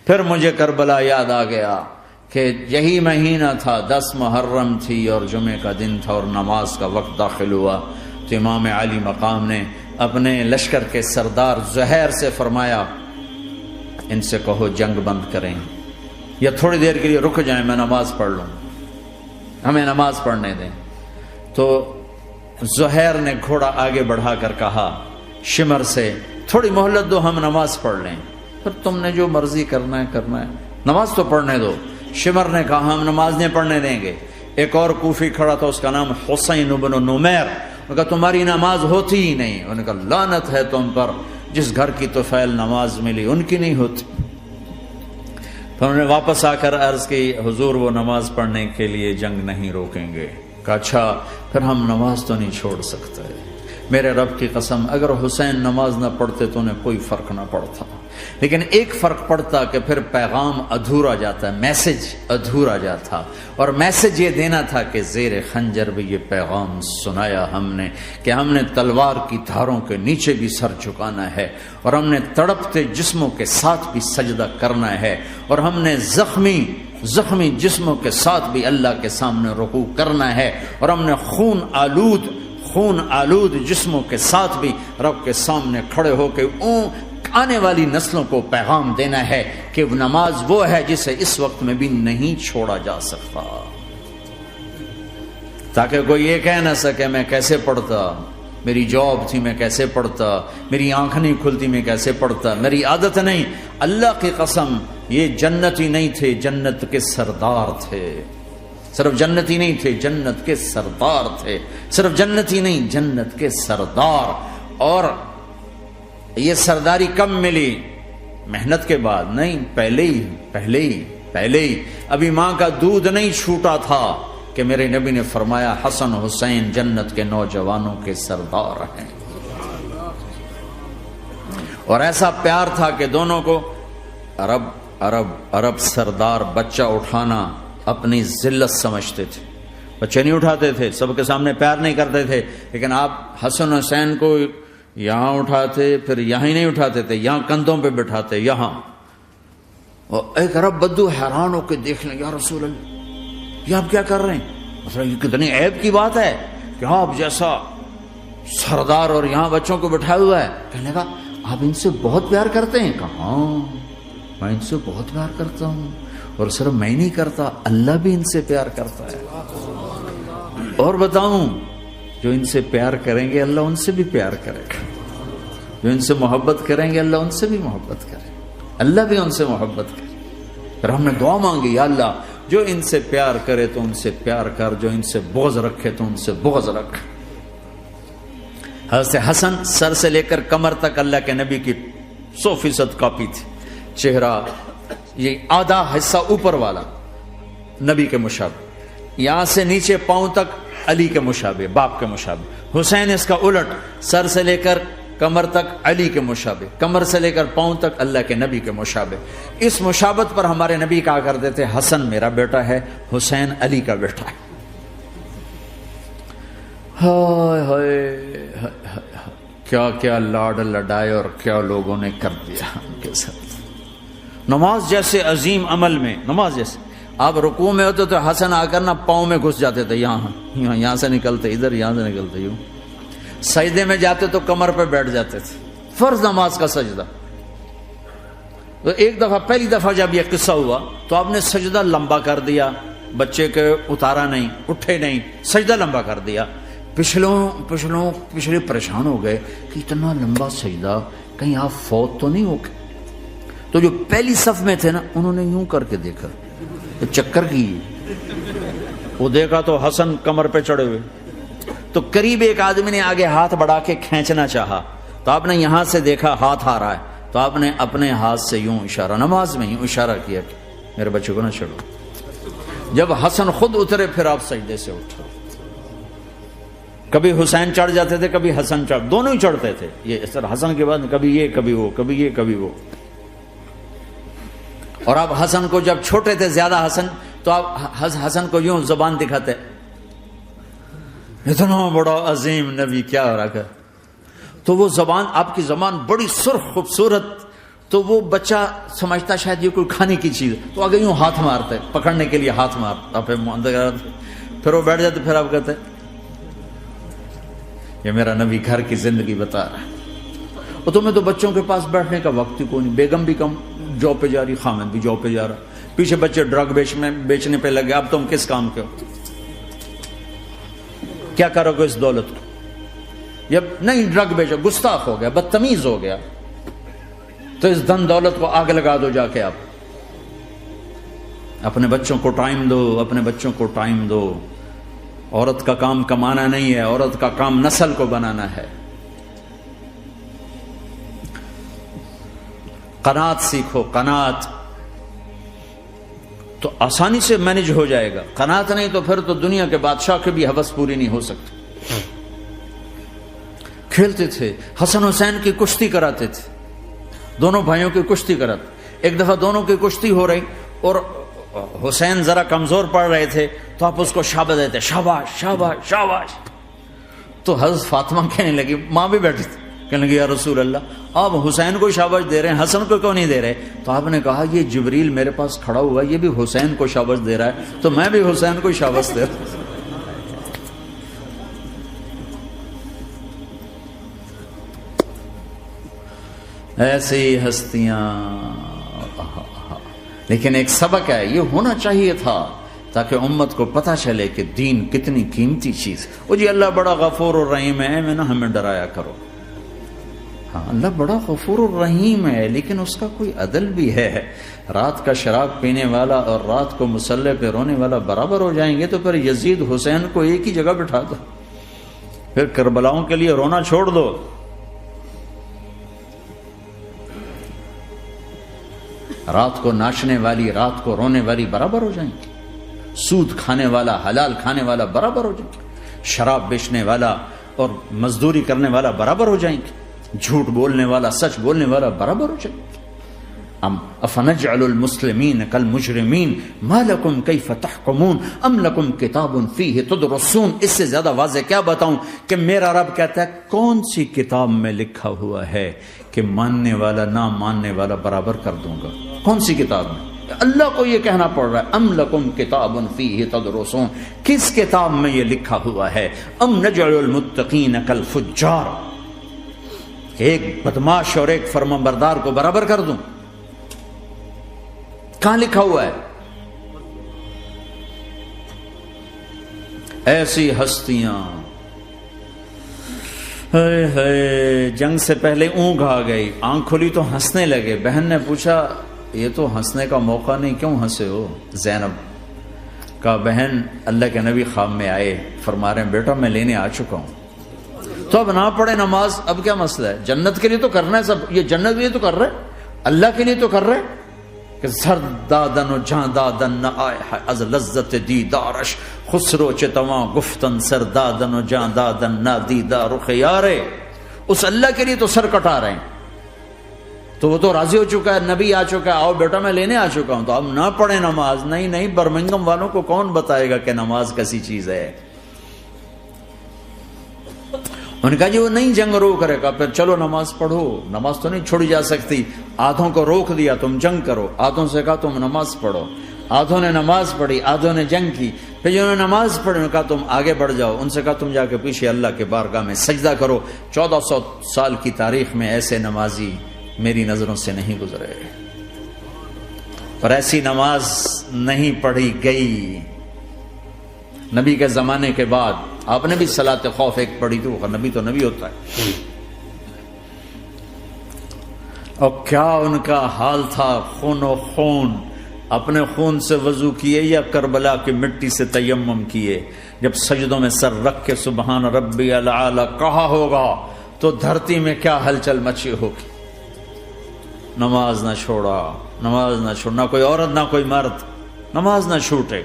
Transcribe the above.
پھر مجھے کربلا یاد آ گیا کہ یہی مہینہ تھا، 10 محرم تھی اور جمعے کا دن تھا اور نماز کا وقت داخل ہوا تو امام علی مقام نے اپنے لشکر کے سردار زہیر سے فرمایا ان سے کہو جنگ بند کریں یا تھوڑی دیر کے لیے رک جائیں، میں نماز پڑھ لوں، ہمیں نماز پڑھنے دیں۔ تو زہیر نے گھوڑا آگے بڑھا کر کہا شمر سے تھوڑی مہلت دو، ہم نماز پڑھ لیں، پھر تم نے جو مرضی کرنا ہے، نماز تو پڑھنے دو۔ شمر نے کہا ہم نماز نہیں پڑھنے دیں گے۔ ایک اور کوفی کھڑا تھا، اس کا نام حسین بن نمیر، انہوں نے کہا تمہاری نماز ہوتی ہی نہیں۔ انہوں نے کہا لعنت ہے تم پر، جس گھر کی طفیل نماز ملی ان کی نہیں ہوتی۔ تو انہوں نے واپس آ کر عرض کی حضور وہ نماز پڑھنے کے لیے جنگ نہیں روکیں گے۔ کہا اچھا پھر ہم نماز تو نہیں چھوڑ سکتے، میرے رب کی قسم اگر حسین نماز نہ پڑھتے تو انہیں کوئی فرق نہ پڑتا، لیکن ایک فرق پڑتا کہ پھر پیغام ادھورا جاتا، میسج ادھورا جاتا، اور میسج یہ دینا تھا کہ زیر خنجر بھی یہ پیغام سنایا ہم نے کہ ہم نے تلوار کی دھاروں کے نیچے بھی سر جھکانا ہے، اور ہم نے تڑپتے جسموں کے ساتھ بھی سجدہ کرنا ہے، اور ہم نے زخمی جسموں کے ساتھ بھی اللہ کے سامنے رکوع کرنا ہے، اور ہم نے خون آلود جسموں کے ساتھ بھی رب کے سامنے کھڑے ہو کے آنے والی نسلوں کو پیغام دینا ہے کہ نماز وہ ہے جسے اس وقت میں بھی نہیں چھوڑا جا سکتا، تاکہ کوئی یہ کہہ نہ سکے میں کیسے پڑھتا، میری جاب تھی میں کیسے پڑھتا، میری آنکھ نہیں کھلتی میں کیسے پڑھتا، میری عادت نہیں۔ اللہ کی قسم یہ جنتی نہیں تھے، جنت کے سردار تھے، صرف جنتی نہیں تھے، جنت کے سردار تھے، صرف جنتی نہیں جنت کے سردار۔ اور یہ سرداری کب ملی؟ محنت کے بعد نہیں، پہلے ہی ابھی ماں کا دودھ نہیں چھوٹا تھا کہ میرے نبی نے فرمایا حسن حسین جنت کے نوجوانوں کے سردار ہیں، اور ایسا پیار تھا کہ دونوں کو عرب سردار بچہ اٹھانا اپنی ذلت سمجھتے تھے، بچے نہیں اٹھاتے تھے، سب کے سامنے پیار نہیں کرتے تھے، لیکن آپ حسن حسین کو یہاں اٹھاتے، پھر یہاں ہی نہیں اٹھاتے تھے، یہاں کندھوں پہ بٹھاتے، یہاں۔ اور ایک عرب بدو حیران ہو کے دیکھ لیں یا رسول اللہ یہ آپ کیا کر رہے ہیں؟ مثلا یہ کتنی عیب کی بات ہے کہ آپ جیسا سردار اور یہاں بچوں کو بٹھایا ہوا ہے۔ کہنے کا آپ ان سے بہت پیار کرتے ہیں؟ کہا ہاں میں ان سے بہت پیار کرتا ہوں، اور صرف میں نہیں کرتا، اللہ بھی ان سے پیار کرتا ہے۔ اور بتاؤں جو ان سے پیار کریں گے اللہ ان سے بھی پیار کرے گا، جو ان سے محبت کریں گے اللہ ان سے بھی محبت کرے، اللہ بھی ان سے محبت کرے۔ پھر ہم نے دعا مانگی یا اللہ جو ان سے پیار کرے تو ان سے پیار کر، جو ان سے بغض رکھے تو ان سے بغض رکھ۔ حضرت حسن سر سے لے کر کمر تک اللہ کے نبی کی 100% کاپی تھی، چہرہ یہ آدھا حصہ اوپر والا نبی کے مشابہ، یہاں سے نیچے پاؤں تک علی کے مشابہ، باپ کے مشابہ۔ حسین اس کا الٹ، سر سے لے کر کمر تک علی کے مشابہ، کمر سے لے کر پاؤں تک اللہ کے نبی کے مشابہ۔ اس مشابہت پر ہمارے نبی کہا کرتے تھے حسن میرا بیٹا ہے، حسین علی کا بیٹا ہے۔ ہائے ہائے کیا کیا لاڈ لڈائے اور کیا لوگوں نے کر دیا ان کے ساتھ۔ نماز جیسے عظیم عمل میں، نماز جیسے آپ رکوع میں ہوتے تو حسن آ کر نا پاؤں میں گھس جاتے تھے، یہاں سے نکلتے ادھر، یہاں سے نکلتے یوں۔ سجدے میں جاتے تو کمر پہ بیٹھ جاتے تھے، فرض نماز کا سجدہ۔ تو ایک دفعہ پہلی دفعہ جب یہ قصہ ہوا تو آپ نے سجدہ لمبا کر دیا، بچے کے اتارا نہیں، اٹھے نہیں، سجدہ لمبا کر دیا۔ پچھلے پریشان ہو گئے کہ اتنا لمبا سجدہ کہیں آپ فوت تو نہیں ہو گئے۔ تو جو پہلی صف میں تھے نا انہوں نے یوں کر کے دیکھا، چکر کی وہ دیکھا تو حسن کمر پہ چڑھے ہوئے، تو قریب ایک آدمی نے آگے ہاتھ بڑھا کے کھینچنا چاہا، تو آپ نے یہاں سے دیکھا ہاتھ آ رہا ہے، تو آپ نے اپنے ہاتھ سے یوں اشارہ، نماز میں یوں اشارہ کیا کہ میرے بچے کو نہ چھوڑو۔ جب حسن خود اترے پھر آپ سجدے سے اٹھے۔ کبھی حسین چڑھ جاتے تھے، کبھی حسن چڑھ، دونوں ہی چڑھتے تھے۔ یہ اس طرح حسن کے بعد کبھی یہ کبھی وہ، کبھی یہ کبھی وہ۔ اور آپ حسن کو جب چھوٹے تھے زیادہ حسن، تو آپ حسن کو یوں زبان دکھاتے، اتنا بڑا عظیم نبی کیا ہو رہا ہے، تو وہ زبان، آپ کی زبان بڑی سرخ خوبصورت، تو وہ بچہ سمجھتا شاید یہ کوئی کھانے کی چیز، تو آگے یوں ہاتھ مارتا ہے، پکڑنے کے لیے ہاتھ مارتا، پھر وہ بیٹھ جاتے، پھر آپ کہتے ہیں یہ میرا نبی گھر کی زندگی بتا رہا ہے۔ اور تمہیں تو بچوں کے پاس بیٹھنے کا وقت ہی کوئی نہیں، بیگم بھی کم جاب پہ جا رہی، خامد بھی جاب پہ جا رہا، پیچھے بچے ڈرگ بیچنے پہ لگے، اب تم کس کام کے ہو؟ کیا کرو گے اس دولت کو؟ جب نہیں ڈرگ بیچو، گستاخ ہو گیا، بدتمیز ہو گیا، تو اس دن دولت کو آگ لگا دو جا کے۔ آپ اپنے بچوں کو ٹائم دو، اپنے بچوں کو ٹائم دو۔ عورت کا کام کمانا نہیں ہے، عورت کا کام نسل کو بنانا ہے۔ قناعت سیکھو، قناعت تو آسانی سے مینج ہو جائے گا، قناعت نہیں تو پھر تو دنیا کے بادشاہ کی بھی ہوس پوری نہیں ہو سکتی۔ کھیلتے تھے، حسن حسین کی کشتی کراتے تھے، دونوں بھائیوں کی کشتی کراتے۔ ایک دفعہ دونوں کی کشتی ہو رہی اور حسین ذرا کمزور پڑ رہے تھے، تو آپ اس کو شاباش دیتے، شاباش شاباش شاباش۔ تو حضرت فاطمہ کہنے لگی، ماں بھی بیٹھی تھی، کہنے لگی یا رسول اللہ آپ حسین کو شاباش دے رہے ہیں، حسن کو کیوں نہیں دے رہے؟ تو آپ نے کہا یہ جبریل میرے پاس کھڑا ہوا ہے، یہ بھی حسین کو شاباش دے رہا ہے، تو میں بھی حسین کو شاباش دے رہا ہوں۔ ایسی ہستیاں، لیکن ایک سبق ہے، یہ ہونا چاہیے تھا تاکہ امت کو پتہ چلے کہ دین کتنی قیمتی چیز۔ وہ جی اللہ بڑا غفور الرحیم ہے، میں نہ ہمیں ڈرایا کرو۔ ہاں اللہ بڑا غفور الرحیم ہے، لیکن اس کا کوئی عدل بھی ہے۔ رات کا شراب پینے والا اور رات کو مصلی پہ رونے والا برابر ہو جائیں گے، تو پھر یزید حسین کو ایک ہی جگہ بٹھا دو، پھر کربلاؤں کے لیے رونا چھوڑ دو۔ رات کو ناچنے والی، رات کو رونے والی برابر ہو جائیں گے، سود کھانے والا، حلال کھانے والا برابر ہو جائیں گے، شراب بیچنے والا اور مزدوری کرنے والا برابر ہو جائیں گے، جھوٹ بولنے والا، سچ بولنے والا برابر ہو جائیں گے۔ افنجعل المسلمین کالمجرمین ما لکم کیف تحکمون ام لکم کتاب فیہ تدرسون۔ اس سے زیادہ واضح کیا بتاؤں کہ میرا رب کہتا ہے کون سی کتاب میں لکھا ہوا ہے کہ ماننے والا نہ ماننے والا برابر کر دوں گا؟ کون سی کتاب میں؟ اللہ کو یہ کہنا پڑ رہا ہے ام لکم کتاب فیہ تدرسون، کس کتاب میں یہ لکھا ہوا ہے؟ ام نجعل المتقین کالفجار، ایک بدماش اور ایک فرمانبردار کو برابر کر دوں؟ کہاں لکھا ہوا ہے؟ ایسی ہستیاں، جنگ سے پہلے اونگ آ گئی، آنکھ کھلی تو ہنسنے لگے۔ بہن نے پوچھا یہ تو ہنسنے کا موقع نہیں، کیوں ہنسے ہو؟ زینب کہا بہن اللہ کے نبی خواب میں آئے، فرما رہے ہیں بیٹا میں لینے آ چکا ہوں، تو اب نہ پڑھے نماز، اب کیا مسئلہ ہے؟ جنت کے لیے تو کرنا ہے سب، یہ جنت کے لیے تو کر رہے، اللہ کے لیے تو کر رہے کہ سر دادن و جان دادن نہ آئے از لذت دیدارش، خسرو چتواں گفتن سر دادن و جان دادن نہ دیدہ رخ یارے۔ اس اللہ کے لیے تو سر کٹا رہے ہیں، تو وہ تو راضی ہو چکا ہے، نبی آ چکا ہے، آؤ بیٹا میں لینے آ چکا ہوں، تو اب نہ پڑھیں نماز؟ نہیں نہیں، برمنگم والوں کو کون بتائے گا کہ نماز کیسی چیز ہے؟ انہوں نے کہا جی وہ نہیں جنگ روک رہے گا، پھر چلو نماز پڑھو، نماز تو نہیں چھوڑی جا سکتی۔ آدھوں کو روک دیا تم جنگ کرو، آدھوں سے کہا تم نماز پڑھو، آدھوں نے نماز پڑھی، آدھوں نے جنگ کی۔ پھر جنہوں نے نماز پڑھی انہوں نے کہا تم آگے بڑھ جاؤ، ان سے کہا تم جا کے پیچھے اللہ کے بارگاہ میں سجدہ کرو۔ 1400 سال کی تاریخ میں ایسے نمازی میری نظروں سے نہیں گزرے، اور ایسی نماز نہیں پڑھی گئی نبی کے زمانے کے بعد۔ آپ نے بھی صلاۃ خوف ایک پڑھی تھی، وہ نبی تو نبی ہوتا ہے، اور کیا ان کا حال تھا، خون و خون، اپنے خون سے وضو کیے یا کربلا کی مٹی سے تیمم کیے؟ جب سجدوں میں سر رکھ کے سبحان ربی الاعلی کہا ہوگا تو دھرتی میں کیا ہلچل مچی ہوگی۔ نماز نہ چھوڑا، نماز نہ چھوڑنا، کوئی عورت نہ کوئی مرد نماز نہ چھوٹے۔